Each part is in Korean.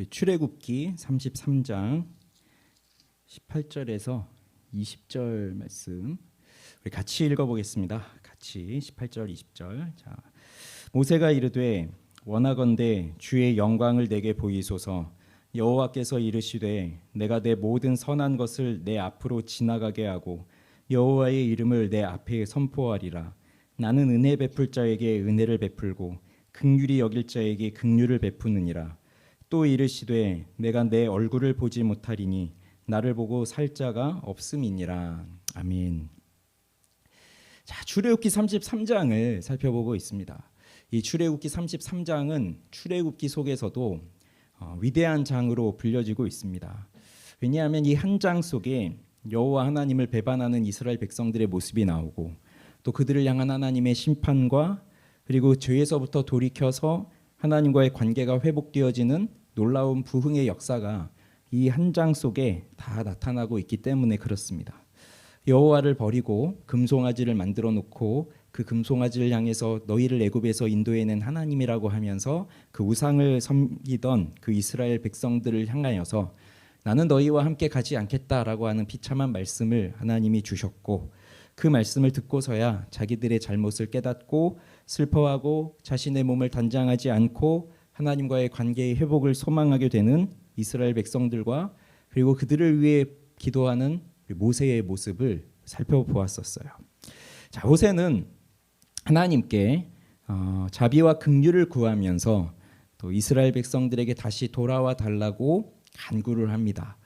출애굽기 33장 18절에서 20절 말씀 우리 같이 읽어보겠습니다. 같이 18절 20절. 자, 모세가 이르되 원하건대 주의 영광을 내게 보이소서. 여호와께서 이르시되 내가 내 모든 선한 것을 내 앞으로 지나가게 하고 여호와의 이름을 내 앞에 선포하리라. 나는 은혜 베풀 자에게 은혜를 베풀고 긍휼히 여길 자에게 긍휼을 베푸느니라. 또 이르시되 내가 내 얼굴을 보지 못하리니 나를 보고 살 자가 없음이니라. 아멘. 자, 출애굽기 33장을 살펴보고 있습니다. 이 출애굽기 33장은 출애굽기 속에서도 위대한 장으로 불려지고 있습니다. 왜냐하면 이 한 장 속에 여호와 하나님을 배반하는 이스라엘 백성들의 모습이 나오고 또 그들을 향한 하나님의 심판과 그리고 죄에서부터 돌이켜서 하나님과의 관계가 회복되어지는 놀라운 부흥의 역사가 이 한 장 속에 다 나타나고 있기 때문에 그렇습니다. 여호와를 버리고 금송아지를 만들어 놓고 그 금송아지를 향해서 너희를 애굽에서 인도해낸 하나님이라고 하면서 그 우상을 섬기던 그 이스라엘 백성들을 향하여서 나는 너희와 함께 가지 않겠다라고 하는 비참한 말씀을 하나님이 주셨고 그 말씀을 듣고서야 자기들의 잘못을 깨닫고 슬퍼하고 자신의 몸을 단장하지 않고 하나님과의 관계의 회복을 소망하게 되는 이스라엘 백성들과 그리고 그들을 위해 기도하는 모세의 모습을 살펴보았었어요. 자, 모세는 하나님께 자비와 긍휼을 구하면서 또 이스라엘 백성들에게 다시 돌아와 달라고 간구를 합니다.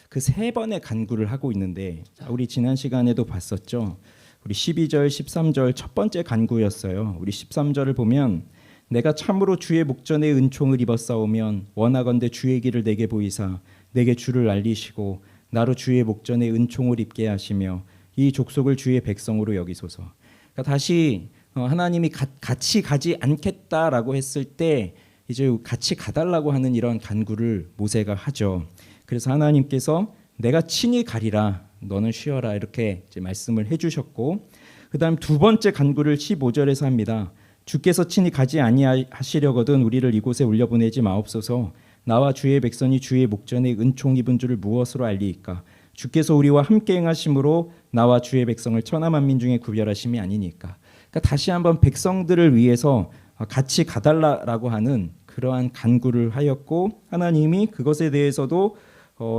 그 세 번의 간구를 하고 있는데 우리 지난 시간에도 봤었죠. 우리 12절, 13절 첫 번째 간구였어요. 우리 13절을 보면 내가 참으로 주의 목전에 은총을 입었사오면 원하건대 주의 길을 내게 보이사 내게 주를 알리시고 나로 주의 목전에 은총을 입게 하시며 이 족속을 주의 백성으로 여기소서. 그러니까 다시 하나님이 같이 가지 않겠다라고 했을 때 이제 같이 가달라고 하는 이런 간구를 모세가 하죠. 그래서 하나님께서 내가 친히 가리라 너는 쉬어라 이렇게 이제 말씀을 해주셨고 그다음 두 번째 간구를 15절에서 합니다. 주께서 친히 가지 아니하시려거든 우리를 이곳에 올려보내지 마옵소서. 나와 주의 백성이 주의 목전에 은총 입은 줄을 무엇으로 알리이까? 주께서 우리와 함께 행하심으로 나와 주의 백성을 천하 만민 중에 구별하심이 아니니까. 그러니까 다시 한번 백성들을 위해서 같이 가달라라고 하는 그러한 간구를 하였고 하나님이 그것에 대해서도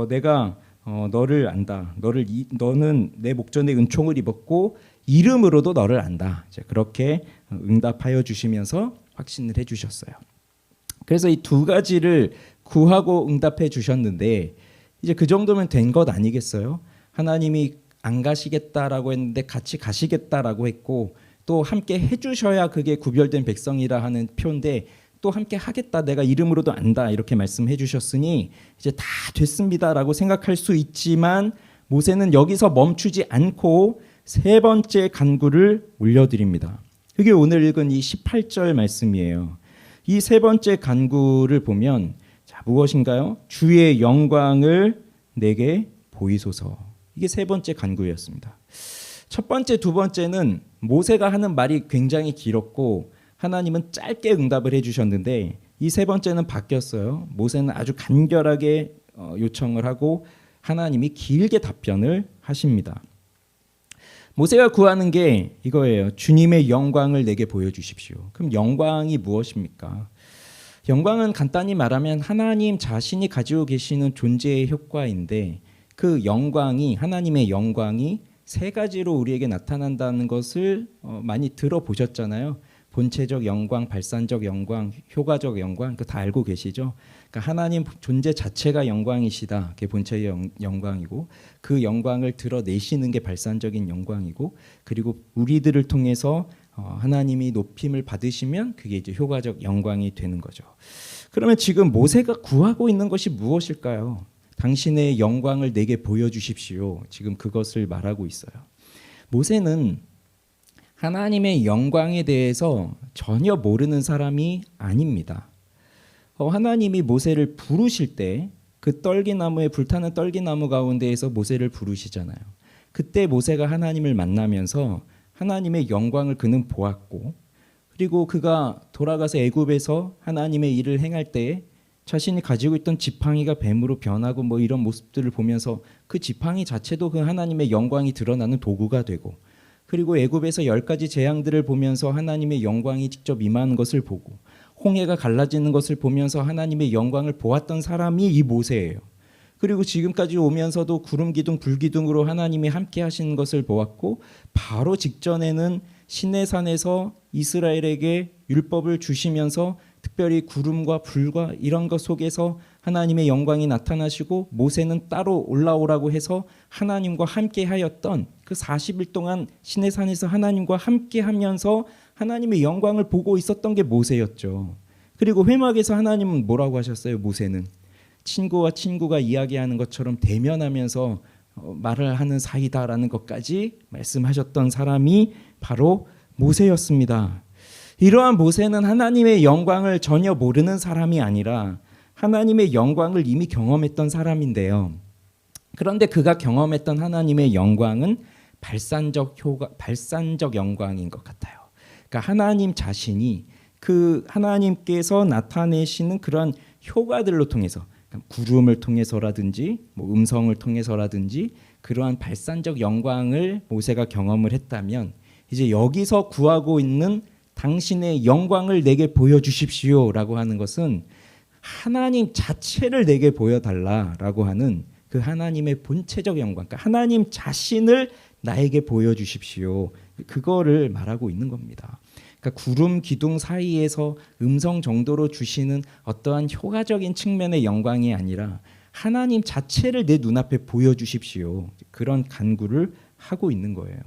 내가 너를 안다. 너는 내 목전에 은총을 입었고 이름으로도 너를 안다. 그렇게 응답하여 주시면서 확신을 해주셨어요. 그래서 이 두 가지를 구하고 응답해 주셨는데 이제 그 정도면 된 것 아니겠어요? 하나님이 안 가시겠다라고 했는데 같이 가시겠다라고 했고 또 함께 해주셔야 그게 구별된 백성이라 하는 표인데 또 함께 하겠다 내가 이름으로도 안다 이렇게 말씀해 주셨으니 이제 다 됐습니다라고 생각할 수 있지만 모세는 여기서 멈추지 않고 세 번째 간구를 올려드립니다. 그게 오늘 읽은 이 18절 말씀이에요. 이 세 번째 간구를 보면 자, 무엇인가요? 주의 영광을 내게 보이소서. 이게 세 번째 간구였습니다. 첫 번째, 두 번째는 모세가 하는 말이 굉장히 길었고 하나님은 짧게 응답을 해주셨는데 이 세 번째는 바뀌었어요. 모세는 아주 간결하게 요청을 하고 하나님이 길게 답변을 하십니다. 모세가 구하는 게 이거예요. 주님의 영광을 내게 보여주십시오. 그럼 영광이 무엇입니까? 영광은 간단히 말하면 하나님 자신이 가지고 계시는 존재의 효과인데 그 영광이 하나님의 영광이 세 가지로 우리에게 나타난다는 것을 많이 들어보셨잖아요. 본체적 영광, 발산적 영광, 효과적 영광 그거 다 알고 계시죠? 그러니까 하나님 존재 자체가 영광이시다. 그게 본체의 영광이고 그 영광을 드러내시는 게 발산적인 영광이고 그리고 우리들을 통해서 하나님이 높임을 받으시면 그게 이제 효과적 영광이 되는 거죠. 그러면 지금 모세가 구하고 있는 것이 무엇일까요? 당신의 영광을 내게 보여주십시오. 지금 그것을 말하고 있어요. 모세는 하나님의 영광에 대해서 전혀 모르는 사람이 아닙니다. 하나님이 모세를 부르실 때 그 떨기나무에 불타는 떨기나무 가운데에서 모세를 부르시잖아요. 그때 모세가 하나님을 만나면서 하나님의 영광을 그는 보았고 그리고 그가 돌아가서 애굽에서 하나님의 일을 행할 때에 자신이 가지고 있던 지팡이가 뱀으로 변하고 뭐 이런 모습들을 보면서 그 지팡이 자체도 그 하나님의 영광이 드러나는 도구가 되고, 그리고 애굽에서 10가지 재앙들을 보면서 하나님의 영광이 직접 임하는 것을 보고, 홍해가 갈라지는 것을 보면서 하나님의 영광을 보았던 사람이 이 모세예요. 그리고 지금까지 오면서도 구름 기둥 불 기둥으로 하나님이 함께 하시는 것을 보았고, 바로 직전에는 시내산에서 이스라엘에게 율법을 주시면서 특별히 구름과 불과 이런 것 속에서 하나님의 영광이 나타나시고, 모세는 따로 올라오라고 해서 하나님과 함께 하였던 그 40일 동안 시내산에서 하나님과 함께 하면서 하나님의 영광을 보고 있었던 게 모세였죠. 그리고 회막에서 하나님은 뭐라고 하셨어요? 모세는 친구와 친구가 이야기하는 것처럼 대면하면서 말을 하는 사이다라는 것까지 말씀하셨던 사람이 바로 모세였습니다. 이러한 모세는 하나님의 영광을 전혀 모르는 사람이 아니라 하나님의 영광을 이미 경험했던 사람인데요. 그런데 그가 경험했던 하나님의 영광은 발산적 영광인 것 같아요. 그러니까 하나님 자신이 그 하나님께서 나타내시는 그런 효과들로 통해서, 구름을 통해서라든지 뭐 음성을 통해서라든지 그러한 발산적 영광을 모세가 경험을 했다면, 이제 여기서 구하고 있는 당신의 영광을 내게 보여주십시오라고 하는 것은 하나님 자체를 내게 보여달라라고 하는 그 하나님의 본체적 영광, 그러니까 하나님 자신을 나에게 보여주십시오, 그거를 말하고 있는 겁니다. 그러니까 구름 기둥 사이에서 음성 정도로 주시는 어떠한 효과적인 측면의 영광이 아니라 하나님 자체를 내 눈앞에 보여주십시오, 그런 간구를 하고 있는 거예요.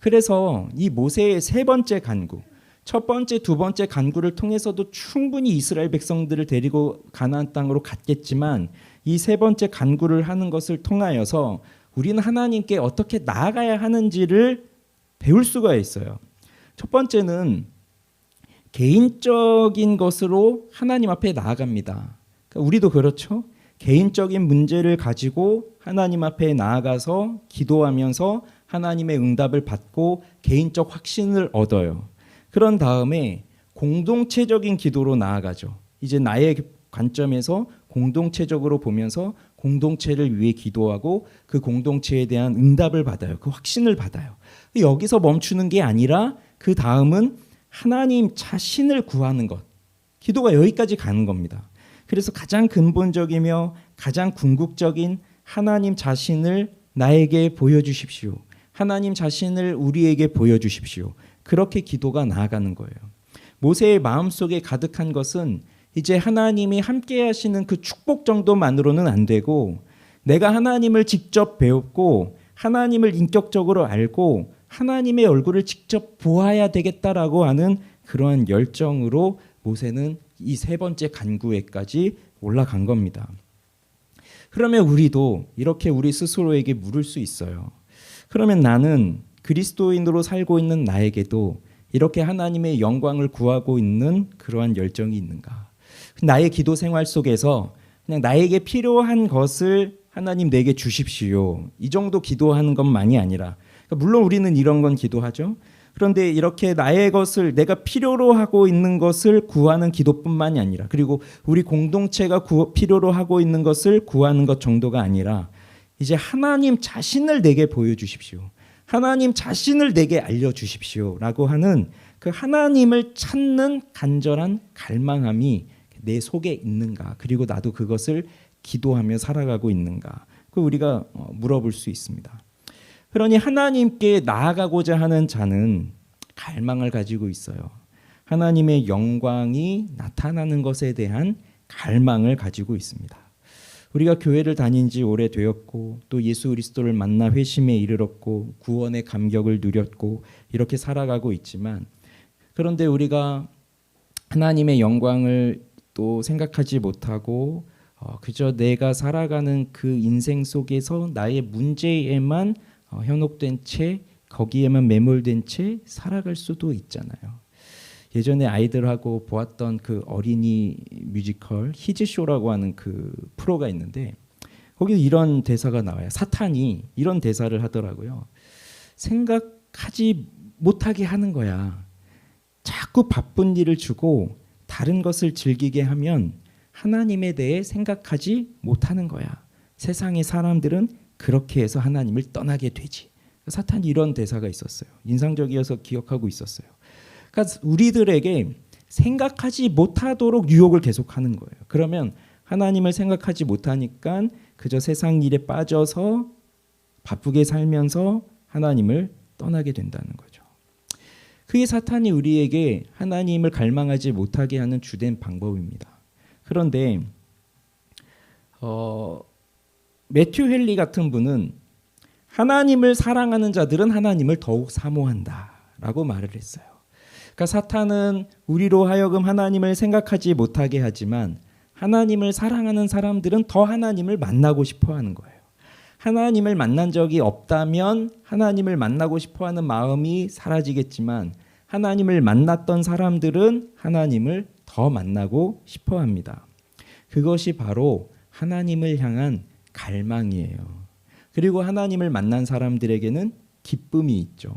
그래서 이 모세의 세 번째 간구, 첫 번째, 두 번째 간구를 통해서도 충분히 이스라엘 백성들을 데리고 가나안 땅으로 갔겠지만, 이 세 번째 간구를 하는 것을 통하여서 우리는 하나님께 어떻게 나아가야 하는지를 배울 수가 있어요. 첫 번째는 개인적인 것으로 하나님 앞에 나아갑니다. 그러니까 우리도 그렇죠. 개인적인 문제를 가지고 하나님 앞에 나아가서 기도하면서 하나님의 응답을 받고 개인적 확신을 얻어요. 그런 다음에 공동체적인 기도로 나아가죠. 이제 나의 관점에서 공동체적으로 보면서 공동체를 위해 기도하고 그 공동체에 대한 응답을 받아요. 그 확신을 받아요. 여기서 멈추는 게 아니라 그 다음은 하나님 자신을 구하는 것. 기도가 여기까지 가는 겁니다. 그래서 가장 근본적이며 가장 궁극적인 하나님 자신을 나에게 보여주십시오. 하나님 자신을 우리에게 보여주십시오. 그렇게 기도가 나아가는 거예요. 모세의 마음속에 가득한 것은 이제 하나님이 함께 하시는 그 축복 정도만으로는 안 되고, 내가 하나님을 직접 배웠고 하나님을 인격적으로 알고 하나님의 얼굴을 직접 보아야 되겠다라고 하는 그러한 열정으로 모세는 이 세 번째 간구에까지 올라간 겁니다. 그러면 우리도 이렇게 우리 스스로에게 물을 수 있어요. 그러면 나는 그리스도인으로 살고 있는 나에게도 이렇게 하나님의 영광을 구하고 있는 그러한 열정이 있는가? 나의 기도 생활 속에서 그냥 나에게 필요한 것을 하나님 내게 주십시오, 이 정도 기도하는 것만이 아니라, 물론 우리는 이런 건 기도하죠. 그런데 이렇게 나의 것을, 내가 필요로 하고 있는 것을 구하는 기도뿐만이 아니라, 그리고 우리 공동체가 필요로 하고 있는 것을 구하는 것 정도가 아니라, 이제 하나님 자신을 내게 보여주십시오, 하나님 자신을 내게 알려주십시오 라고 하는 그 하나님을 찾는 간절한 갈망함이 내 속에 있는가, 그리고 나도 그것을 기도하며 살아가고 있는가, 그 우리가 물어볼 수 있습니다. 그러니 하나님께 나아가고자 하는 자는 갈망을 가지고 있어요. 하나님의 영광이 나타나는 것에 대한 갈망을 가지고 있습니다. 우리가 교회를 다닌 지 오래되었고 또 예수 그리스도를 만나 회심에 이르렀고 구원의 감격을 누렸고 이렇게 살아가고 있지만, 그런데 우리가 하나님의 영광을 또 생각하지 못하고 그저 내가 살아가는 그 인생 속에서 나의 문제에만 현혹된 채, 거기에만 매몰된 채 살아갈 수도 있잖아요. 예전에 아이들하고 보았던 그 어린이 뮤지컬 히즈쇼라고 하는 그 프로가 있는데, 거기 이런 대사가 나와요. 사탄이 이런 대사를 하더라고요. 생각하지 못하게 하는 거야. 자꾸 바쁜 일을 주고 다른 것을 즐기게 하면 하나님에 대해 생각하지 못하는 거야. 세상의 사람들은 그렇게 해서 하나님을 떠나게 되지. 사탄이 이런 대사가 있었어요. 인상적이어서 기억하고 있었어요. 그러니까 우리들에게 생각하지 못하도록 유혹을 계속하는 거예요. 그러면 하나님을 생각하지 못하니까 그저 세상 일에 빠져서 바쁘게 살면서 하나님을 떠나게 된다는 거죠. 그게 사탄이 우리에게 하나님을 갈망하지 못하게 하는 주된 방법입니다. 그런데 매튜 헨리 같은 분은 하나님을 사랑하는 자들은 하나님을 더욱 사모한다라고 말을 했어요. 그러니까 사탄은 우리로 하여금 하나님을 생각하지 못하게 하지만 하나님을 사랑하는 사람들은 더 하나님을 만나고 싶어 하는 거예요. 하나님을 만난 적이 없다면 하나님을 만나고 싶어 하는 마음이 사라지겠지만 하나님을 만났던 사람들은 하나님을 더 만나고 싶어 합니다. 그것이 바로 하나님을 향한 갈망이에요. 그리고 하나님을 만난 사람들에게는 기쁨이 있죠.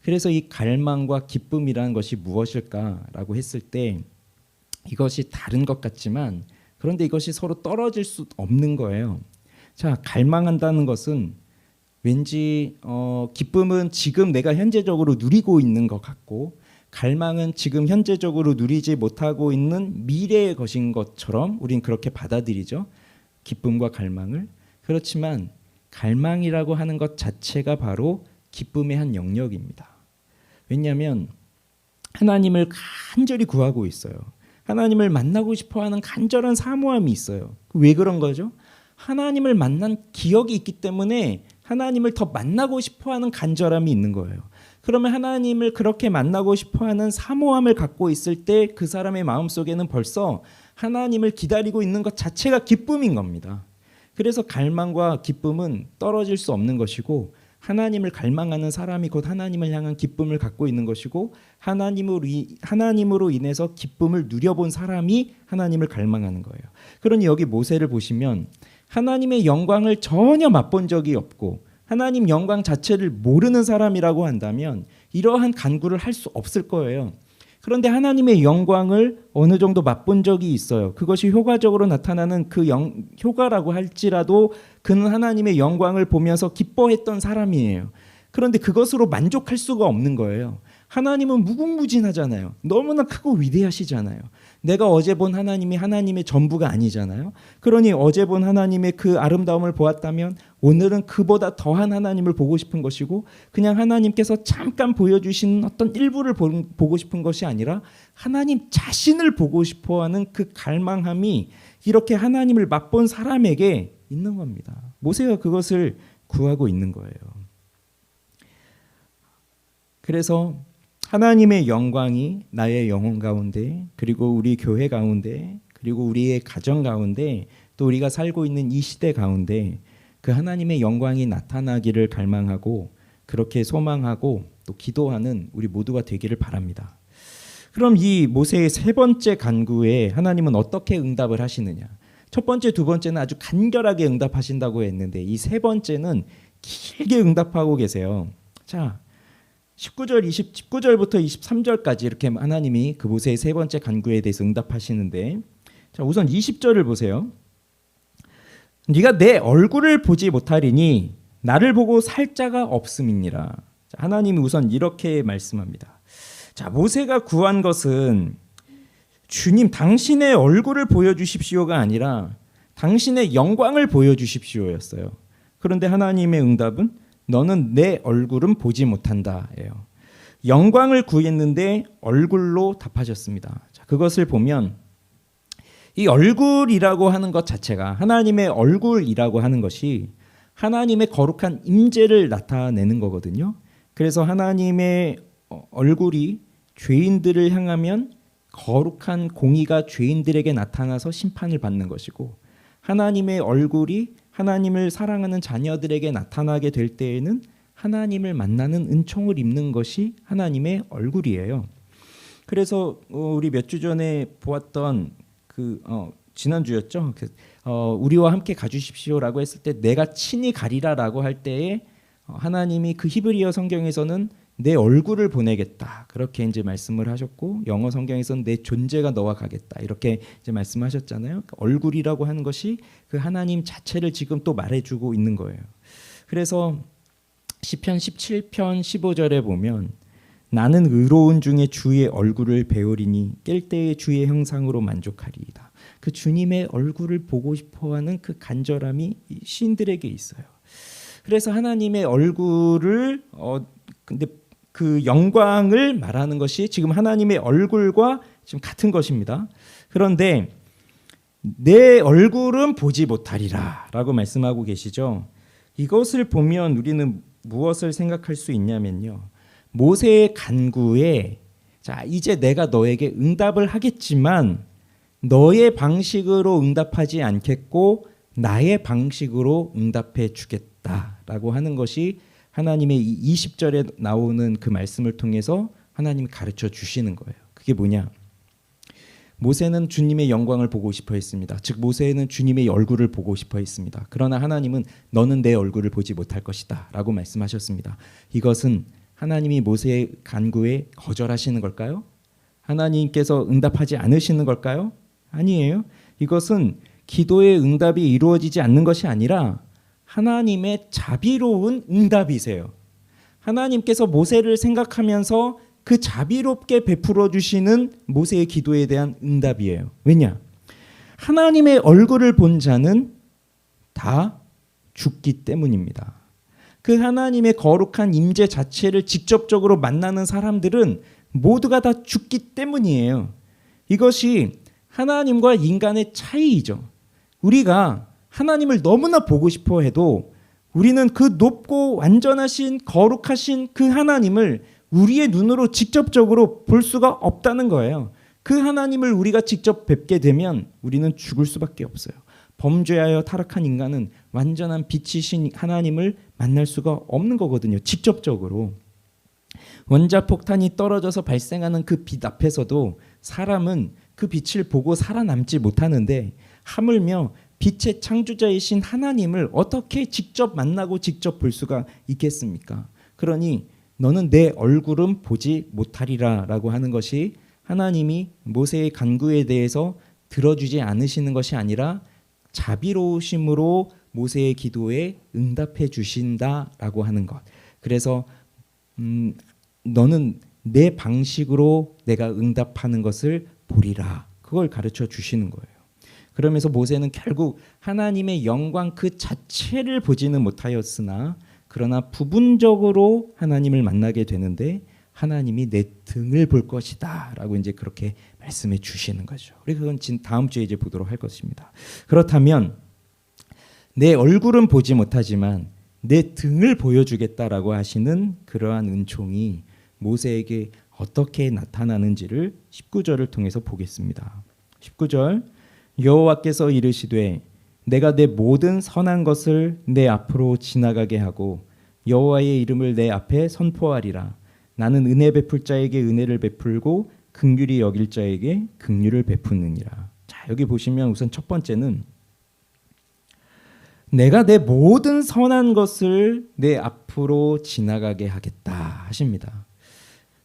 그래서 이 갈망과 기쁨이라는 것이 무엇일까라고 했을 때 이것이 다른 것 같지만 그런데 이것이 서로 떨어질 수 없는 거예요. 자, 갈망한다는 것은 왠지 기쁨은 지금 내가 현재적으로 누리고 있는 것 같고 갈망은 지금 현재적으로 누리지 못하고 있는 미래의 것인 것처럼 우린 그렇게 받아들이죠. 기쁨과 갈망을. 그렇지만 갈망이라고 하는 것 자체가 바로 기쁨의 한 영역입니다. 왜냐하면 하나님을 간절히 구하고 있어요. 하나님을 만나고 싶어하는 간절한 사모함이 있어요. 왜 그런 거죠? 하나님을 만난 기억이 있기 때문에 하나님을 더 만나고 싶어하는 간절함이 있는 거예요. 그러면 하나님을 그렇게 만나고 싶어하는 사모함을 갖고 있을 때 그 사람의 마음속에는 벌써 하나님을 기다리고 있는 것 자체가 기쁨인 겁니다. 그래서 갈망과 기쁨은 떨어질 수 없는 것이고 하나님을 갈망하는 사람이 곧 하나님을 향한 기쁨을 갖고 있는 것이고 하나님으로 인해서 기쁨을 누려본 사람이 하나님을 갈망하는 거예요. 그러니 여기 모세를 보시면 하나님의 영광을 전혀 맛본 적이 없고 하나님 영광 자체를 모르는 사람이라고 한다면 이러한 간구를 할 수 없을 거예요. 그런데 하나님의 영광을 어느 정도 맛본 적이 있어요. 그것이 효과적으로 나타나는 그 효과라고 할지라도 그는 하나님의 영광을 보면서 기뻐했던 사람이에요. 그런데 그것으로 만족할 수가 없는 거예요. 하나님은 무궁무진하잖아요. 너무나 크고 위대하시잖아요. 내가 어제 본 하나님이 하나님의 전부가 아니잖아요. 그러니 어제 본 하나님의 그 아름다움을 보았다면 오늘은 그보다 더한 하나님을 보고 싶은 것이고 그냥 하나님께서 잠깐 보여주신 어떤 일부를 보고 싶은 것이 아니라 하나님 자신을 보고 싶어하는 그 갈망함이 이렇게 하나님을 맛본 사람에게 있는 겁니다. 모세가 그것을 구하고 있는 거예요. 그래서 하나님의 영광이 나의 영혼 가운데 그리고 우리 교회 가운데 그리고 우리의 가정 가운데 또 우리가 살고 있는 이 시대 가운데 그 하나님의 영광이 나타나기를 갈망하고 그렇게 소망하고 또 기도하는 우리 모두가 되기를 바랍니다. 그럼 이 모세의 세 번째 간구에 하나님은 어떻게 응답을 하시느냐? 첫 번째, 두 번째는 아주 간결하게 응답하신다고 했는데 이 세 번째는 길게 응답하고 계세요. 자, 19절부터 23절까지 이렇게 하나님이 그 모세의 세 번째 간구에 대해서 응답하시는데 자, 우선 20절을 보세요. 네가 내 얼굴을 보지 못하리니 나를 보고 살 자가 없음이니라. 자, 하나님이 우선 이렇게 말씀합니다. 자, 모세가 구한 것은 주님 당신의 얼굴을 보여주십시오가 아니라 당신의 영광을 보여주십시오였어요. 그런데 하나님의 응답은 너는 내 얼굴은 보지 못한다예요. 영광을 구했는데 얼굴로 답하셨습니다. 자, 그것을 보면 이 얼굴이라고 하는 것 자체가 하나님의 얼굴이라고 하는 것이 하나님의 거룩한 임재를 나타내는 거거든요. 그래서 하나님의 얼굴이 죄인들을 향하면 거룩한 공의가 죄인들에게 나타나서 심판을 받는 것이고 하나님의 얼굴이 하나님을 사랑하는 자녀들에게 나타나게 될 때에는 하나님을 만나는 은총을 입는 것이 하나님의 얼굴이에요. 그래서 우리 몇 주 전에 보았던 지난주였죠. 우리와 함께 가주십시오라고 했을 때 내가 친히 가리라라고 할 때에 하나님이 그 히브리어 성경에서는 내 얼굴을 보내겠다. 그렇게 이제 말씀을 하셨고, 영어 성경에서는 내 존재가 너와 가겠다. 이렇게 이제 말씀하셨잖아요. 그러니까 얼굴이라고 하는 것이 그 하나님 자체를 지금 또 말해주고 있는 거예요. 그래서 시편 17편 15절에 보면 나는 의로운 중에 주의 얼굴을 배우리니 깰 때에 주의 형상으로 만족하리이다. 그 주님의 얼굴을 보고 싶어하는 그 간절함이 시인들에게 있어요. 그래서 하나님의 얼굴을 근데 그 영광을 말하는 것이 지금 하나님의 얼굴과 지금 같은 것입니다. 그런데 내 얼굴은 보지 못하리라라고 말씀하고 계시죠. 이것을 보면 우리는 무엇을 생각할 수 있냐면요. 모세의 간구에 자, 이제 내가 너에게 응답을 하겠지만 너의 방식으로 응답하지 않겠고 나의 방식으로 응답해 주겠다라고 하는 것이 하나님의 20절에 나오는 그 말씀을 통해서 하나님이 가르쳐 주시는 거예요. 그게 뭐냐? 모세는 주님의 영광을 보고 싶어 했습니다. 즉 모세는 주님의 얼굴을 보고 싶어 했습니다. 그러나 하나님은 너는 내 얼굴을 보지 못할 것이다 라고 말씀하셨습니다. 이것은 하나님이 모세의 간구에 거절하시는 걸까요? 하나님께서 응답하지 않으시는 걸까요? 아니에요. 이것은 기도의 응답이 이루어지지 않는 것이 아니라 하나님의 자비로운 응답이세요. 하나님께서 모세를 생각하면서 그 자비롭게 베풀어 주시는 모세의 기도에 대한 응답이에요. 왜냐? 하나님의 얼굴을 본 자는 다 죽기 때문입니다. 그 하나님의 거룩한 임재 자체를 직접적으로 만나는 사람들은 모두가 다 죽기 때문이에요. 이것이 하나님과 인간의 차이이죠. 우리가 하나님을 너무나 보고 싶어 해도 우리는 그 높고 완전하신 거룩하신 그 하나님을 우리의 눈으로 직접적으로 볼 수가 없다는 거예요. 그 하나님을 우리가 직접 뵙게 되면 우리는 죽을 수밖에 없어요. 범죄하여 타락한 인간은 완전한 빛이신 하나님을 만날 수가 없는 거거든요. 직접적으로. 원자폭탄이 떨어져서 발생하는 그 빛 앞에서도 사람은 그 빛을 보고 살아남지 못하는데 하물며 빛의 창조자이신 하나님을 어떻게 직접 만나고 직접 볼 수가 있겠습니까? 그러니 너는 내 얼굴은 보지 못하리라 라고 하는 것이 하나님이 모세의 간구에 대해서 들어주지 않으시는 것이 아니라 자비로우심으로 모세의 기도에 응답해 주신다라고 하는 것. 그래서 너는 내 방식으로 내가 응답하는 것을 보리라. 그걸 가르쳐 주시는 거예요. 그러면서 모세는 결국 하나님의 영광 그 자체를 보지는 못하였으나 그러나 부분적으로 하나님을 만나게 되는데 하나님이 내 등을 볼 것이다 라고 이제 그렇게 말씀해 주시는 거죠. 우리 그건 다음 주에 이제 보도록 할 것입니다. 그렇다면 내 얼굴은 보지 못하지만 내 등을 보여주겠다라고 하시는 그러한 은총이 모세에게 어떻게 나타나는지를 19절을 통해서 보겠습니다. 19절 여호와께서 이르시되 내가 내 모든 선한 것을 내 앞으로 지나가게 하고 여호와의 이름을 내 앞에 선포하리라. 나는 은혜 베풀 자에게 은혜를 베풀고 긍휼히 여길 자에게 긍휼을 베푸느니라. 자, 여기 보시면 우선 첫 번째는 내가 내 모든 선한 것을 내 앞으로 지나가게 하겠다 하십니다.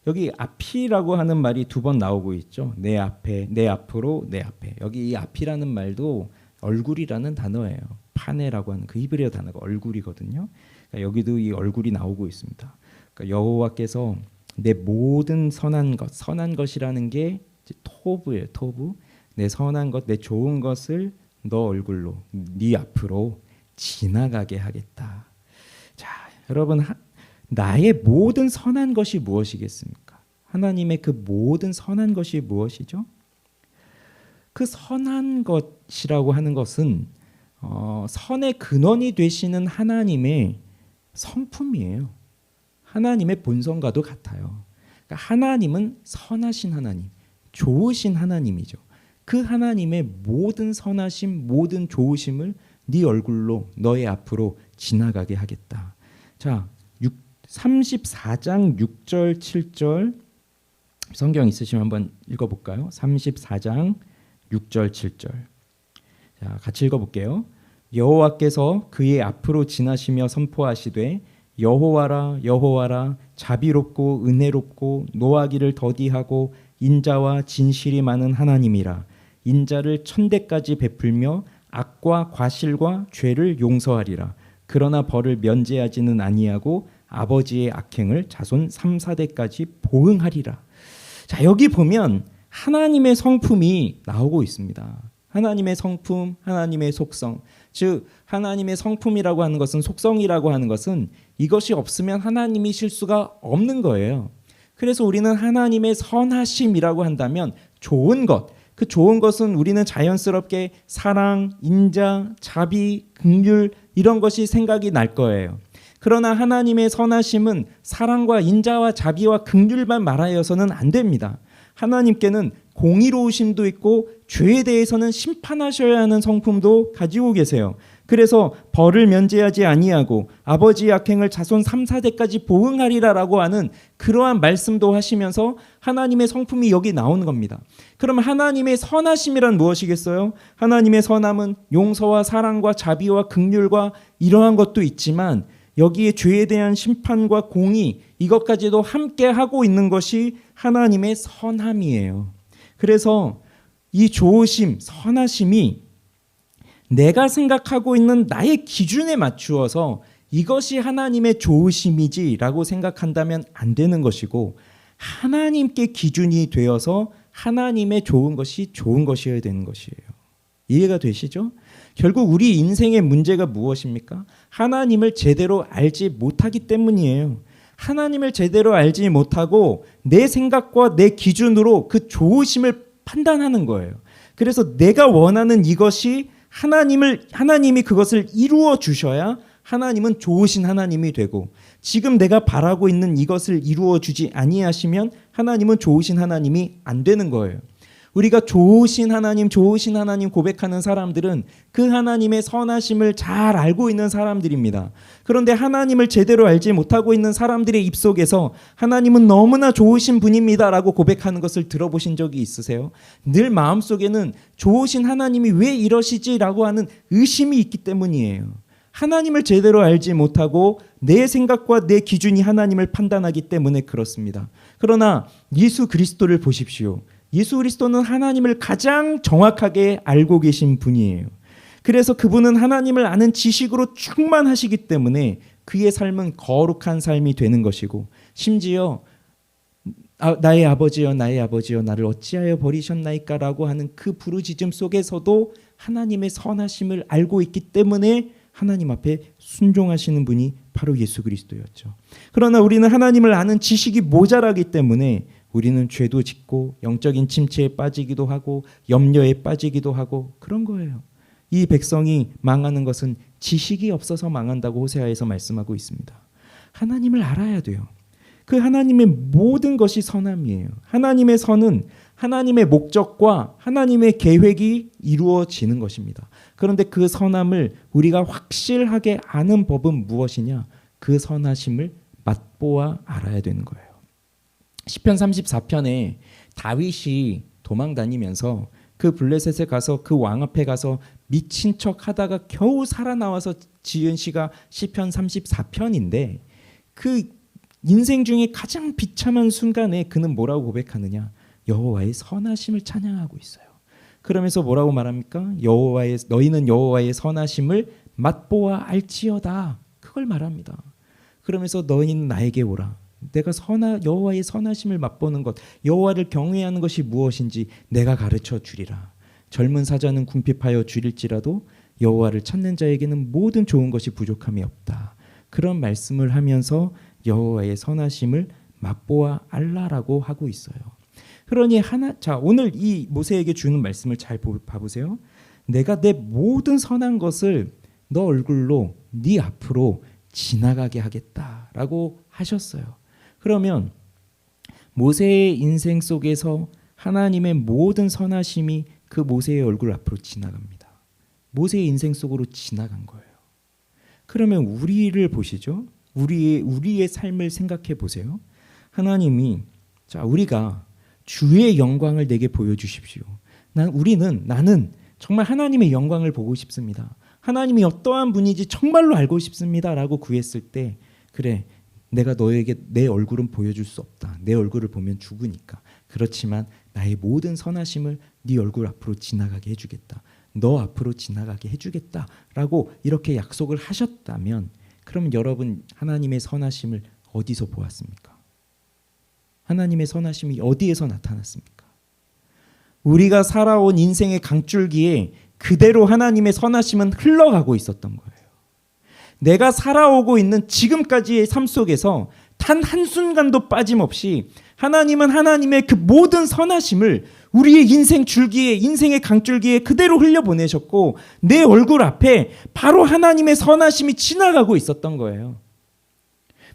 여기 앞이라고 하는 말이 두 번 나오고 있죠. 내 앞에, 내 앞으로, 내 앞에. 여기 이 앞이라는 말도 얼굴이라는 단어예요. 파네라고 하는 그 히브리어 단어가 얼굴이거든요. 그러니까 여기도 이 얼굴이 나오고 있습니다. 그러니까 여호와께서 내 모든 선한 것, 선한 것이라는 게 토브예요. 토브. 내 선한 것, 내 좋은 것을 너 얼굴로, 네 앞으로 지나가게 하겠다. 자, 여러분, 나의 모든 선한 것이 무엇이겠습니까? 하나님의 그 모든 선한 것이 무엇이죠? 그 선한 것이라고 하는 것은 선의 근원이 되시는 하나님의 성품이에요. 하나님의 본성과도 같아요. 그러니까 하나님은 선하신 하나님, 좋으신 하나님이죠. 그 하나님의 모든 선하심, 모든 좋으심을 네 얼굴로 너의 앞으로 지나가게 하겠다. 자, 34장 6절 7절 성경 있으시면 한번 읽어볼까요? 34장 6절 7절. 자, 같이 읽어볼게요. 여호와께서 그의 앞으로 지나시며 선포하시되 여호와라 여호와라 자비롭고 은혜롭고 노하기를 더디하고 인자와 진실이 많은 하나님이라. 인자를 천대까지 베풀며 악과 과실과 죄를 용서하리라. 그러나 벌을 면제하지는 아니하고 아버지의 악행을 자손 3, 4대까지 보응하리라. 자, 여기 보면 하나님의 성품이 나오고 있습니다. 하나님의 성품, 하나님의 속성. 즉 하나님의 성품이라고 하는 것은, 속성이라고 하는 것은 이것이 없으면 하나님이실 수가 없는 거예요. 그래서 우리는 하나님의 선하심이라고 한다면 좋은 것, 그 좋은 것은 우리는 자연스럽게 사랑, 인자, 자비, 긍휼 이런 것이 생각이 날 거예요. 그러나 하나님의 선하심은 사랑과 인자와 자비와 긍휼만 말하여서는 안 됩니다. 하나님께는 공의로우심도 있고 죄에 대해서는 심판하셔야 하는 성품도 가지고 계세요. 그래서 벌을 면제하지 아니하고 아버지의 악행을 자손 3, 4대까지 보응하리라라고 하는 그러한 말씀도 하시면서 하나님의 성품이 여기 나오는 겁니다. 그러면 하나님의 선하심이란 무엇이겠어요? 하나님의 선함은 용서와 사랑과 자비와 긍휼과 이러한 것도 있지만 여기에 죄에 대한 심판과 공의, 이것까지도 함께 하고 있는 것이 하나님의 선함이에요. 그래서 이 좋으심, 선하심이 내가 생각하고 있는 나의 기준에 맞추어서 이것이 하나님의 좋으심이지라고 생각한다면 안 되는 것이고, 하나님께 기준이 되어서 하나님의 좋은 것이 좋은 것이어야 되는 것이에요. 이해가 되시죠? 결국 우리 인생의 문제가 무엇입니까? 하나님을 제대로 알지 못하기 때문이에요. 하나님을 제대로 알지 못하고 내 생각과 내 기준으로 그 좋으심을 판단하는 거예요. 그래서 내가 원하는 이것이 하나님이 그것을 이루어 주셔야 하나님은 좋으신 하나님이 되고, 지금 내가 바라고 있는 이것을 이루어 주지 아니하시면 하나님은 좋으신 하나님이 안 되는 거예요. 우리가 좋으신 하나님 고백하는 사람들은 그 하나님의 선하심을 잘 알고 있는 사람들입니다. 그런데 하나님을 제대로 알지 못하고 있는 사람들의 입속에서 하나님은 너무나 좋으신 분입니다라고 고백하는 것을 들어보신 적이 있으세요? 늘 마음속에는 좋으신 하나님이 왜 이러시지라고 하는 의심이 있기 때문이에요. 하나님을 제대로 알지 못하고 내 생각과 내 기준이 하나님을 판단하기 때문에 그렇습니다. 그러나 예수 그리스도를 보십시오. 예수 그리스도는 하나님을 가장 정확하게 알고 계신 분이에요. 그래서 그분은 하나님을 아는 지식으로 충만하시기 때문에 그의 삶은 거룩한 삶이 되는 것이고, 심지어 나의 아버지여 나를 어찌하여 버리셨나이까 라고 하는 그 부르짖음 속에서도 하나님의 선하심을 알고 있기 때문에 하나님 앞에 순종하시는 분이 바로 예수 그리스도였죠. 그러나 우리는 하나님을 아는 지식이 모자라기 때문에 우리는 죄도 짓고 영적인 침체에 빠지기도 하고 염려에 빠지기도 하고 그런 거예요. 이 백성이 망하는 것은 지식이 없어서 망한다고 호세아에서 말씀하고 있습니다. 하나님을 알아야 돼요. 그 하나님의 모든 것이 선함이에요. 하나님의 선은 하나님의 목적과 하나님의 계획이 이루어지는 것입니다. 그런데 그 선함을 우리가 확실하게 아는 법은 무엇이냐? 그 선하심을 맛보아 알아야 되는 거예요. 시편 34편에 다윗이 도망 다니면서 그 블레셋에 가서 그 왕 앞에 가서 미친 척 하다가 겨우 살아나와서 지은 시가 시편 34편인데, 그 인생 중에 가장 비참한 순간에 그는 뭐라고 고백하느냐? 여호와의 선하심을 찬양하고 있어요. 그러면서 뭐라고 말합니까? 너희는 여호와의 선하심을 맛보아 알지어다. 그걸 말합니다. 그러면서 너희는 나에게 오라. 내가 여호와의 선하심을 맛보는 것, 여호와를 경외하는 것이 무엇인지 내가 가르쳐 주리라. 젊은 사자는 궁핍하여 줄일지라도 여호와를 찾는 자에게는 모든 좋은 것이 부족함이 없다. 그런 말씀을 하면서 여호와의 선하심을 맛보아 알라라고 하고 있어요. 그러니 오늘 이 모세에게 주는 말씀을 잘 봐보세요. 내가 내 모든 선한 것을 너 얼굴로 네 앞으로 지나가게 하겠다라고 하셨어요. 그러면 모세의 인생 속에서 하나님의 모든 선하심이 그 모세의 얼굴 앞으로 지나갑니다. 모세의 인생 속으로 지나간 거예요. 그러면 우리를 보시죠. 우리의 삶을 생각해 보세요. 하나님이 우리가 주의 영광을 내게 보여주십시오. 나는 정말 하나님의 영광을 보고 싶습니다. 하나님이 어떠한 분인지 정말로 알고 싶습니다라고 구했을 때 그래, 내가 너에게 내 얼굴은 보여줄 수 없다. 내 얼굴을 보면 죽으니까. 그렇지만 나의 모든 선하심을 네 얼굴 앞으로 지나가게 해주겠다. 너 앞으로 지나가게 해주겠다라고 이렇게 약속을 하셨다면, 그럼 여러분 하나님의 선하심을 어디서 보았습니까? 하나님의 선하심이 어디에서 나타났습니까? 우리가 살아온 인생의 강줄기에 그대로 하나님의 선하심은 흘러가고 있었던 거예요. 내가 살아오고 있는 지금까지의 삶 속에서 단 한순간도 빠짐없이 하나님은 하나님의 그 모든 선하심을 우리의 인생 줄기에, 인생의 강줄기에 그대로 흘려보내셨고, 내 얼굴 앞에 바로 하나님의 선하심이 지나가고 있었던 거예요.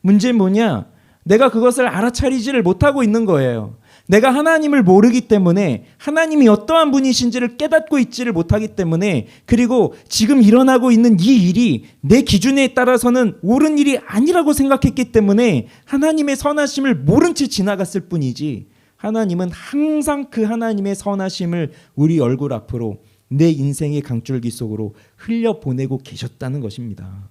문제는 뭐냐? 내가 그것을 알아차리지를 못하고 있는 거예요. 내가 하나님을 모르기 때문에, 하나님이 어떠한 분이신지를 깨닫고 있지를 못하기 때문에, 그리고 지금 일어나고 있는 이 일이 내 기준에 따라서는 옳은 일이 아니라고 생각했기 때문에 하나님의 선하심을 모른 채 지나갔을 뿐이지, 하나님은 항상 그 하나님의 선하심을 우리 얼굴 앞으로, 내 인생의 강줄기 속으로 흘려보내고 계셨다는 것입니다.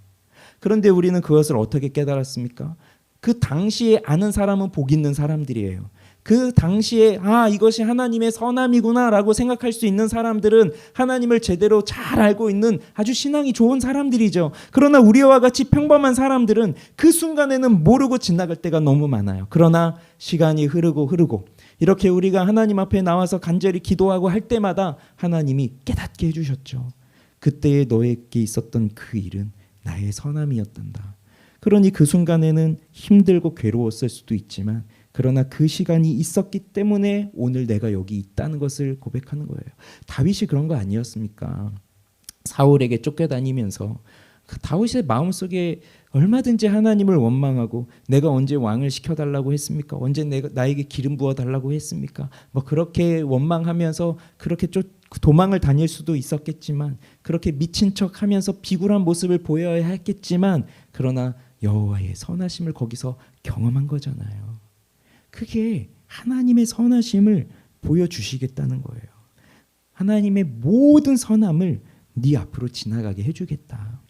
그런데 우리는 그것을 어떻게 깨달았습니까? 그 당시에 아는 사람은 복 있는 사람들이에요. 그 당시에 이것이 하나님의 선함이구나 라고 생각할 수 있는 사람들은 하나님을 제대로 잘 알고 있는 아주 신앙이 좋은 사람들이죠. 그러나 우리와 같이 평범한 사람들은 그 순간에는 모르고 지나갈 때가 너무 많아요. 그러나 시간이 흐르고 이렇게 우리가 하나님 앞에 나와서 간절히 기도하고 할 때마다 하나님이 깨닫게 해주셨죠. 그때에 너에게 있었던 그 일은 나의 선함이었단다. 그러니 그 순간에는 힘들고 괴로웠을 수도 있지만, 그러나 그 시간이 있었기 때문에 오늘 내가 여기 있다는 것을 고백하는 거예요. 다윗이 그런 거 아니었습니까? 사울에게 쫓겨다니면서 그 다윗의 마음속에 얼마든지 하나님을 원망하고, 내가 언제 왕을 시켜달라고 했습니까? 언제 나에게 기름 부어달라고 했습니까? 그렇게 원망하면서 그렇게 도망을 다닐 수도 있었겠지만, 그렇게 미친 척하면서 비굴한 모습을 보여야 했겠지만, 그러나 여호와의 선하심을 거기서 경험한 거잖아요. 그게 하나님의 선하심을 보여주시겠다는 거예요. 하나님의 모든 선함을 네 앞으로 지나가게 해주겠다.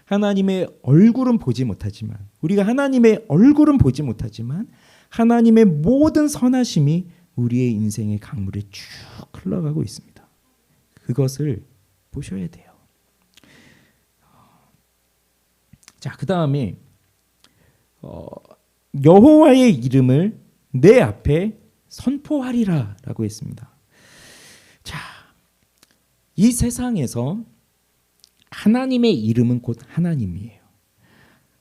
하나님의 얼굴은 보지 못하지만, 우리가 하나님의 얼굴은 보지 못하지만 하나님의 모든 선하심이 우리의 인생의 강물에 쭉 흘러가고 있습니다. 그것을 보셔야 돼요. 자, 그 다음에 여호와의 이름을 내 앞에 선포하리라 라고 했습니다. 자, 이 세상에서 하나님의 이름은 곧 하나님이에요.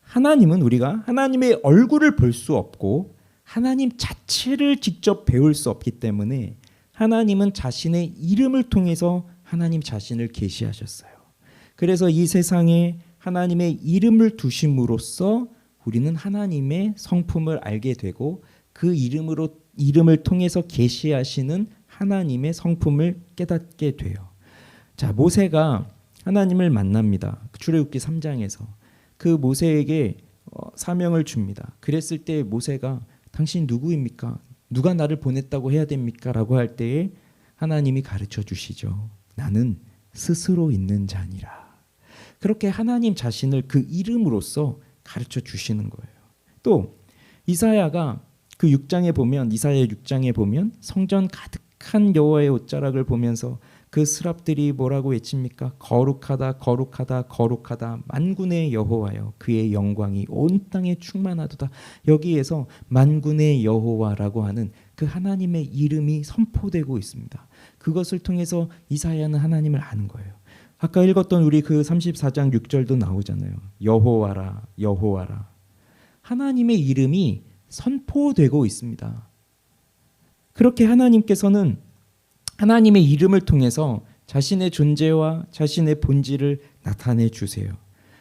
하나님은 우리가 하나님의 얼굴을 볼 수 없고 하나님 자체를 직접 배울 수 없기 때문에, 하나님은 자신의 이름을 통해서 하나님 자신을 계시하셨어요. 그래서 이 세상에 하나님의 이름을 두심으로써 우리는 하나님의 성품을 알게 되고, 그 이름을 통해서 계시하시는 하나님의 성품을 깨닫게 돼요. 자, 모세가 하나님을 만납니다. 출애굽기 3장에서 그 모세에게 사명을 줍니다. 그랬을 때 모세가 당신 누구입니까? 누가 나를 보냈다고 해야 됩니까? 라고 할 때에 하나님이 가르쳐 주시죠. 나는 스스로 있는 자니라. 그렇게 하나님 자신을 그 이름으로써 가르쳐 주시는 거예요. 또 이사야가 그 6장에 보면, 이사야 6장에 보면 성전 가득한 여호와의 옷자락을 보면서 그 스랍들이 뭐라고 외칩니까? 거룩하다 거룩하다 거룩하다 만군의 여호와여, 그의 영광이 온 땅에 충만하도다. 여기에서 만군의 여호와라고 하는 그 하나님의 이름이 선포되고 있습니다. 그것을 통해서 이사야는 하나님을 아는 거예요. 아까 읽었던 우리 그 34장 6절도 나오잖아요. 여호와라 여호와라. 하나님의 이름이 선포되고 있습니다. 그렇게 하나님께서는 하나님의 이름을 통해서 자신의 존재와 자신의 본질을 나타내 주세요.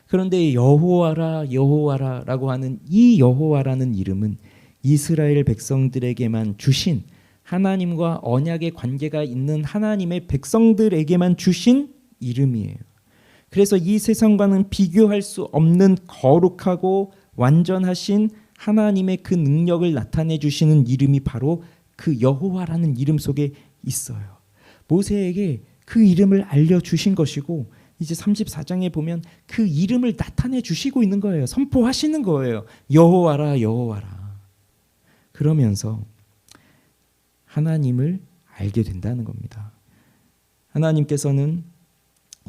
그런데 여호와라 여호와라라고 하는 이 여호와라는 이름은 이스라엘 백성들에게만 주신, 하나님과 언약의 관계가 있는 하나님의 백성들에게만 주신 이름이에요. 그래서 이 세상과는 비교할 수 없는 거룩하고 완전하신 하나님의 그 능력을 나타내 주시는 이름이 바로 그 여호와라는 이름 속에 있어요. 모세에게 그 이름을 알려주신 것이고, 이제 34장에 보면 그 이름을 나타내 주시고 있는 거예요. 선포하시는 거예요. 여호와라 여호와라. 그러면서 하나님을 알게 된다는 겁니다. 하나님께서는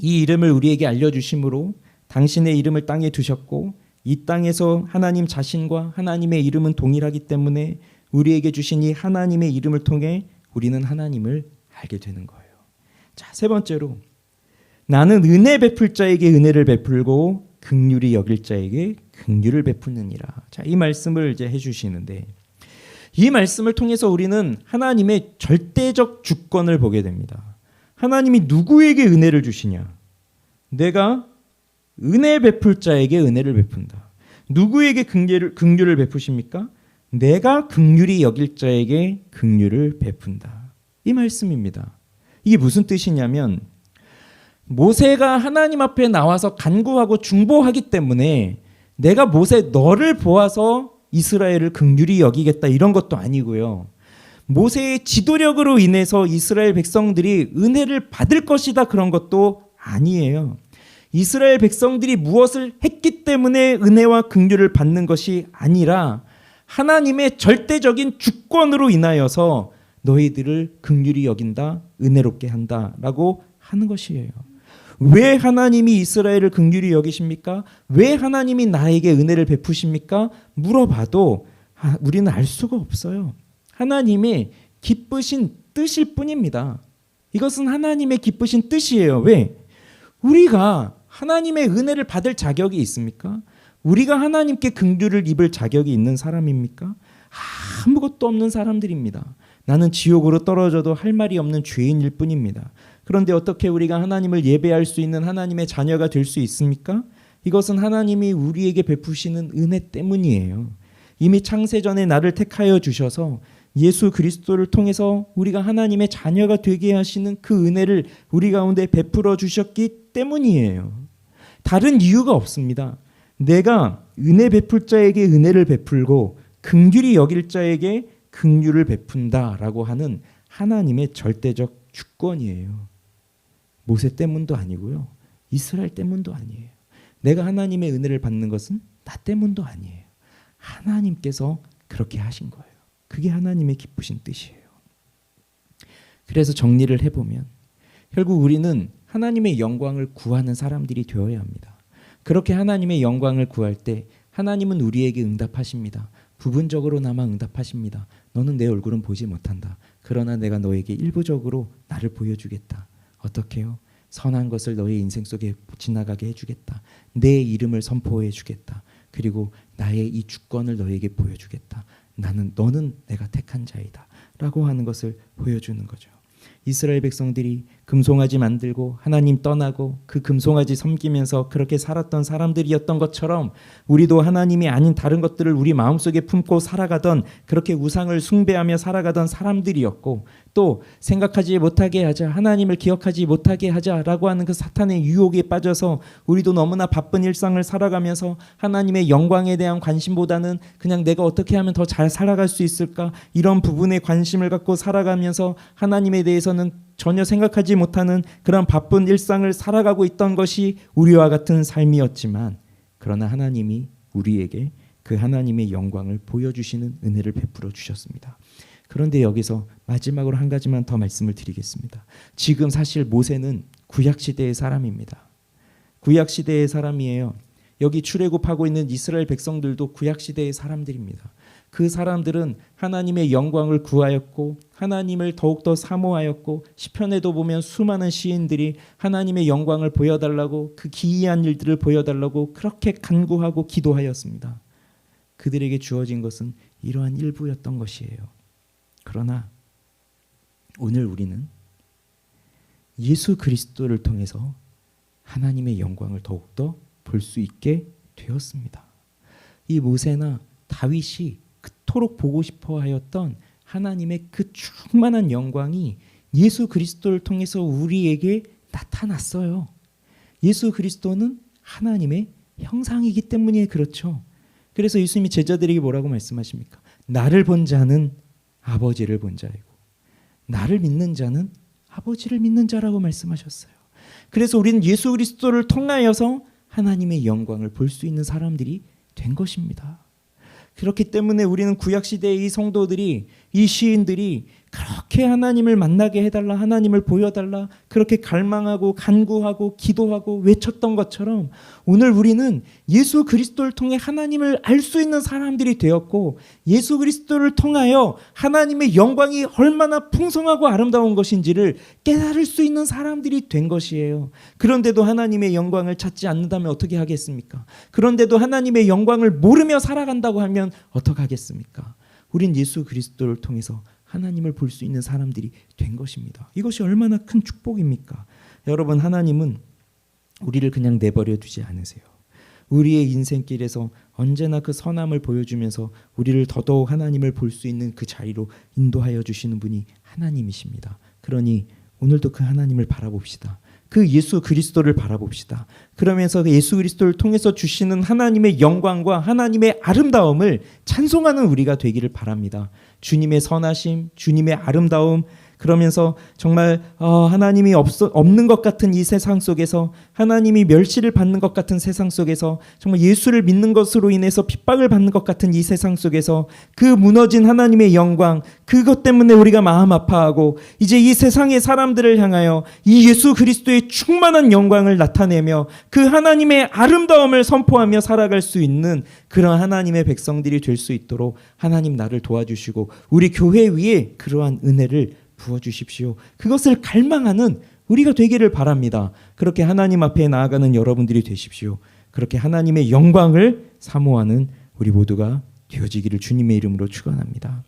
이 이름을 우리에게 알려주심으로 당신의 이름을 땅에 두셨고 이 땅에서 하나님 자신과 하나님의 이름은 동일하기 때문에 우리에게 주신 이 하나님의 이름을 통해 우리는 하나님을 알게 되는 거예요. 자, 세 번째로 나는 은혜 베풀 자에게 은혜를 베풀고 긍휼히 여길 자에게 긍휼을 베푸느니라. 자, 이 말씀을 이제 해주시는데 이 말씀을 통해서 우리는 하나님의 절대적 주권을 보게 됩니다. 하나님이 누구에게 은혜를 주시냐? 내가 은혜 베풀 자에게 은혜를 베푼다. 누구에게 긍휼을 베푸십니까? 내가 긍휼히 여길 자에게 긍휼을 베푼다. 이 말씀입니다. 이게 무슨 뜻이냐면 모세가 하나님 앞에 나와서 간구하고 중보하기 때문에 내가 모세 너를 보아서 이스라엘을 긍휼히 여기겠다 이런 것도 아니고요. 모세의 지도력으로 인해서 이스라엘 백성들이 은혜를 받을 것이다 그런 것도 아니에요. 이스라엘 백성들이 무엇을 했기 때문에 은혜와 긍휼을 받는 것이 아니라 하나님의 절대적인 주권으로 인하여서 너희들을 긍휼히 여긴다, 은혜롭게 한다라고 하는 것이에요. 왜 하나님이 이스라엘을 긍휼히 여기십니까? 왜 하나님이 나에게 은혜를 베푸십니까? 물어봐도 우리는 알 수가 없어요. 하나님의 기쁘신 뜻일 뿐입니다. 이것은 하나님의 기쁘신 뜻이에요. 왜? 우리가 하나님의 은혜를 받을 자격이 있습니까? 우리가 하나님께 긍휼을 입을 자격이 있는 사람입니까? 아무것도 없는 사람들입니다. 나는 지옥으로 떨어져도 할 말이 없는 죄인일 뿐입니다. 그런데 어떻게 우리가 하나님을 예배할 수 있는 하나님의 자녀가 될 수 있습니까? 이것은 하나님이 우리에게 베푸시는 은혜 때문이에요. 이미 창세전에 나를 택하여 주셔서 예수 그리스도를 통해서 우리가 하나님의 자녀가 되게 하시는 그 은혜를 우리 가운데 베풀어 주셨기 때문이에요. 다른 이유가 없습니다. 내가 은혜 베풀 자에게 은혜를 베풀고 긍휼히 여길 자에게 긍휼을 베푼다라고 하는 하나님의 절대적 주권이에요. 모세 때문도 아니고요. 이스라엘 때문도 아니에요. 내가 하나님의 은혜를 받는 것은 나 때문도 아니에요. 하나님께서 그렇게 하신 거예요. 그게 하나님의 기쁘신 뜻이에요. 그래서 정리를 해보면 결국 우리는 하나님의 영광을 구하는 사람들이 되어야 합니다. 그렇게 하나님의 영광을 구할 때 하나님은 우리에게 응답하십니다. 부분적으로나마 응답하십니다. 너는 내 얼굴은 보지 못한다. 그러나 내가 너에게 일부적으로 나를 보여주겠다. 어떻게요? 선한 것을 너의 인생 속에 지나가게 해주겠다. 내 이름을 선포해 주겠다. 그리고 나의 이 주권을 너에게 보여주겠다. 너는 내가 택한 자이다 라고 하는 것을 보여주는 거죠. 이스라엘 백성들이 금송아지 만들고 하나님 떠나고 그 금송아지 섬기면서 그렇게 살았던 사람들이었던 것처럼 우리도 하나님이 아닌 다른 것들을 우리 마음속에 품고 살아가던 그렇게 우상을 숭배하며 살아가던 사람들이었고 또 생각하지 못하게 하자 하나님을 기억하지 못하게 하자라고 하는 그 사탄의 유혹에 빠져서 우리도 너무나 바쁜 일상을 살아가면서 하나님의 영광에 대한 관심보다는 그냥 내가 어떻게 하면 더 잘 살아갈 수 있을까 이런 부분에 관심을 갖고 살아가면서 하나님에 대해서는 전혀 생각하지 못하는 그런 바쁜 일상을 살아가고 있던 것이 우리와 같은 삶이었지만 그러나 하나님이 우리에게 그 하나님의 영광을 보여주시는 은혜를 베풀어 주셨습니다. 그런데 여기서 마지막으로 한 가지만 더 말씀을 드리겠습니다. 지금 사실 모세는 구약시대의 사람입니다. 구약시대의 사람이에요. 여기 출애굽하고 있는 이스라엘 백성들도 구약시대의 사람들입니다. 그 사람들은 하나님의 영광을 구하였고 하나님을 더욱더 사모하였고 시편에도 보면 수많은 시인들이 하나님의 영광을 보여달라고 그 기이한 일들을 보여달라고 그렇게 간구하고 기도하였습니다. 그들에게 주어진 것은 이러한 일부였던 것이에요. 그러나 오늘 우리는 예수 그리스도를 통해서 하나님의 영광을 더욱더 볼 수 있게 되었습니다. 이 모세나 다윗이 그토록 보고 싶어 하였던 하나님의 그 충만한 영광이 예수 그리스도를 통해서 우리에게 나타났어요. 예수 그리스도는 하나님의 형상이기 때문에 그렇죠. 그래서 예수님이 제자들에게 뭐라고 말씀하십니까? 나를 본 자는 아버지를 본 자이고 나를 믿는 자는 아버지를 믿는 자라고 말씀하셨어요. 그래서 우리는 예수 그리스도를 통하여서 하나님의 영광을 볼 수 있는 사람들이 된 것입니다. 그렇기 때문에 우리는 구약시대의 이 성도들이, 이 시인들이 그렇게 하나님을 만나게 해달라, 하나님을 보여달라, 그렇게 갈망하고 간구하고 기도하고 외쳤던 것처럼 오늘 우리는 예수 그리스도를 통해 하나님을 알 수 있는 사람들이 되었고, 예수 그리스도를 통하여 하나님의 영광이 얼마나 풍성하고 아름다운 것인지를 깨달을 수 있는 사람들이 된 것이에요. 그런데도 하나님의 영광을 찾지 않는다면 어떻게 하겠습니까? 그런데도 하나님의 영광을 모르며 살아간다고 하면 어떻게 하겠습니까? 우린 예수 그리스도를 통해서 하나님을 볼 수 있는 사람들이 된 것입니다. 이것이 얼마나 큰 축복입니까? 여러분, 하나님은 우리를 그냥 내버려 두지 않으세요. 우리의 인생길에서 언제나 그 선함을 보여주면서 우리를 더더욱 하나님을 볼 수 있는 그 자리로 인도하여 주시는 분이 하나님이십니다. 그러니 오늘도 그 하나님을 바라봅시다. 그 예수 그리스도를 바라봅시다. 그러면서 예수 그리스도를 통해서 주시는 하나님의 영광과 하나님의 아름다움을 찬송하는 우리가 되기를 바랍니다. 주님의 선하심, 주님의 아름다움, 그러면서 정말 하나님이 없는 것 같은 이 세상 속에서, 하나님이 멸시를 받는 것 같은 세상 속에서, 정말 예수를 믿는 것으로 인해서 핍박을 받는 것 같은 이 세상 속에서 그 무너진 하나님의 영광, 그것 때문에 우리가 마음 아파하고 이제 이 세상의 사람들을 향하여 이 예수 그리스도의 충만한 영광을 나타내며 그 하나님의 아름다움을 선포하며 살아갈 수 있는 그런 하나님의 백성들이 될 수 있도록 하나님 나를 도와주시고 우리 교회 위에 그러한 은혜를 부어주십시오. 그것을 갈망하는 우리가 되기를 바랍니다. 그렇게 하나님 앞에 나아가는 여러분들이 되십시오. 그렇게 하나님의 영광을 사모하는 우리 모두가 되어지기를 주님의 이름으로 축원합니다.